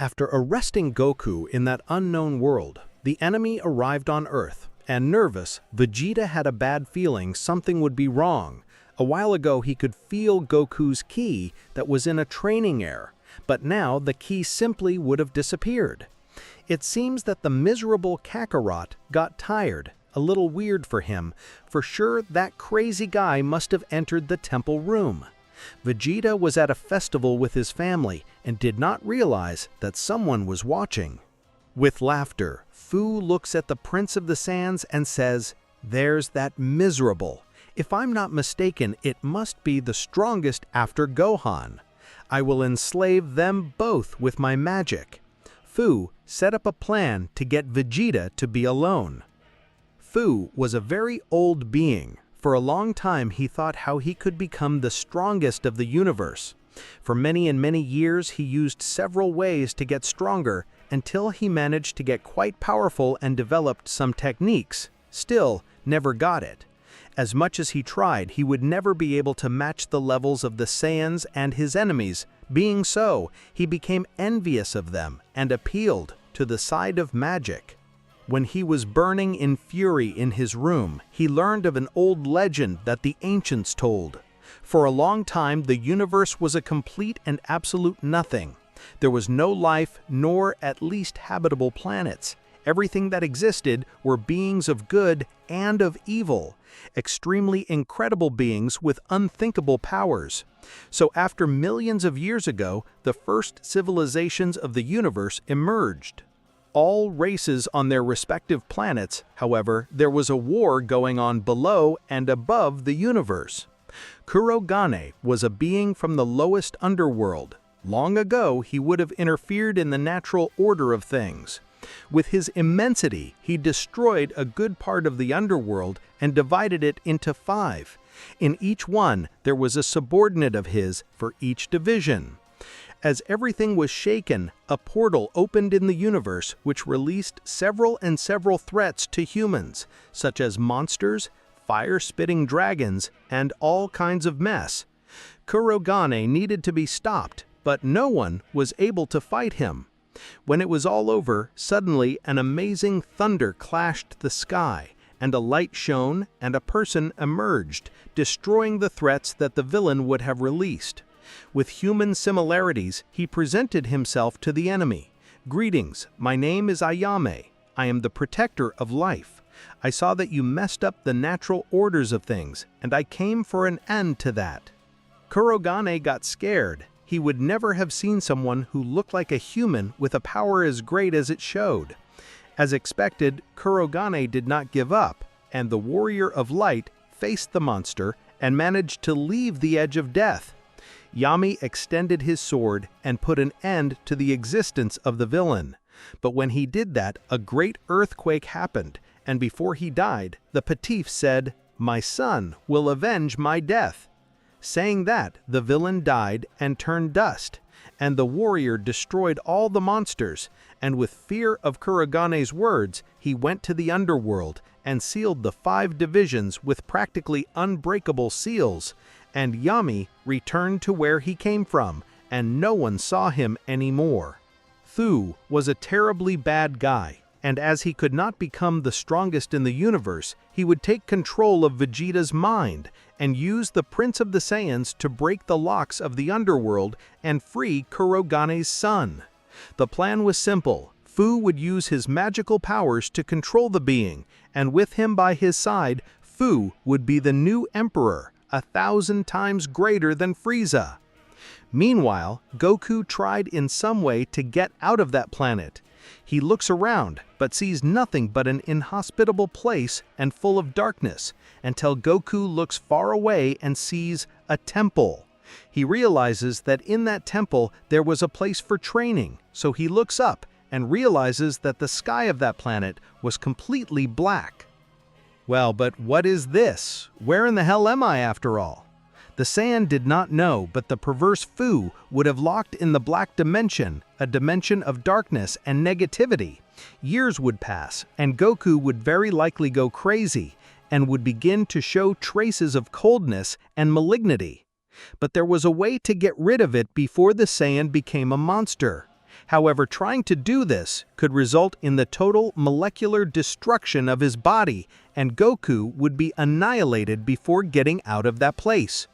After arresting Goku in that unknown world, the enemy arrived on Earth, and nervous, Vegeta had a bad feeling something would be wrong. A while ago he could feel Goku's ki that was in a training air, but now the ki simply would have disappeared. It seems that the miserable Kakarot got tired, a little weird for him. For sure that crazy guy must have entered the temple room. Vegeta was at a festival with his family and did not realize that someone was watching. With laughter, Fu looks at the Prince of the Saiyans and says, "There's that miserable. If I'm not mistaken, it must be the strongest after Gohan. I will enslave them both with my magic." Fu set up a plan to get Vegeta to be alone. Fu was a very old being. For a long time he thought how he could become the strongest of the universe. For many and many years he used several ways to get stronger until he managed to get quite powerful and developed some techniques. Still, never got it. As much as he tried, he would never be able to match the levels of the Saiyans and his enemies. Being so, he became envious of them and appealed to the side of magic. When he was burning in fury in his room, he learned of an old legend that the ancients told. For a long time, the universe was a complete and absolute nothing. There was no life, nor at least habitable planets. Everything that existed were beings of good and of evil, extremely incredible beings with unthinkable powers. So after millions of years ago, the first civilizations of the universe emerged. All races on their respective planets, however, there was a war going on below and above the universe. Kurogane was a being from the lowest underworld. Long ago, he would have interfered in the natural order of things. With his immensity, he destroyed a good part of the underworld and divided it into 5. In each one, there was a subordinate of his for each division. As everything was shaken, a portal opened in the universe which released several threats to humans, such as monsters, fire-spitting dragons, and all kinds of mess. Kurogane needed to be stopped, but no one was able to fight him. When it was all over, suddenly an amazing thunder clashed the sky, and a light shone, and a person emerged, destroying the threats that the villain would have released. With human similarities, he presented himself to the enemy. "Greetings, my name is Ayame. I am the protector of life. I saw that you messed up the natural orders of things, and I came for an end to that." Kurogane got scared. He would never have seen someone who looked like a human with a power as great as it showed. As expected, Kurogane did not give up, and the warrior of light faced the monster and managed to leave the edge of death. Yami extended his sword and put an end to the existence of the villain. But when he did that, a great earthquake happened, and before he died, the Patif said, "My son will avenge my death." Saying that, the villain died and turned dust, and the warrior destroyed all the monsters, and with fear of Kurogane's words, he went to the underworld and sealed the 5 divisions with practically unbreakable seals, and Yami returned to where he came from, and no one saw him anymore. Thu was a terribly bad guy, and as he could not become the strongest in the universe, he would take control of Vegeta's mind and use the Prince of the Saiyans to break the locks of the underworld and free Kurogane's son. The plan was simple. Fu would use his magical powers to control the being, and with him by his side, Fu would be the new emperor, 1,000 times greater than Frieza. Meanwhile, Goku tried in some way to get out of that planet. He looks around, but sees nothing but an inhospitable place and full of darkness, until Goku looks far away and sees a temple. He realizes that in that temple there was a place for training, so he looks up and realizes that the sky of that planet was completely black. Well, but what is this? Where in the hell am I after all? The Saiyan did not know, but the perverse Fu would have locked in the black dimension, a dimension of darkness and negativity. Years would pass, and Goku would very likely go crazy, and would begin to show traces of coldness and malignity. But there was a way to get rid of it before the Saiyan became a monster. However, trying to do this could result in the total molecular destruction of his body, and Goku would be annihilated before getting out of that place.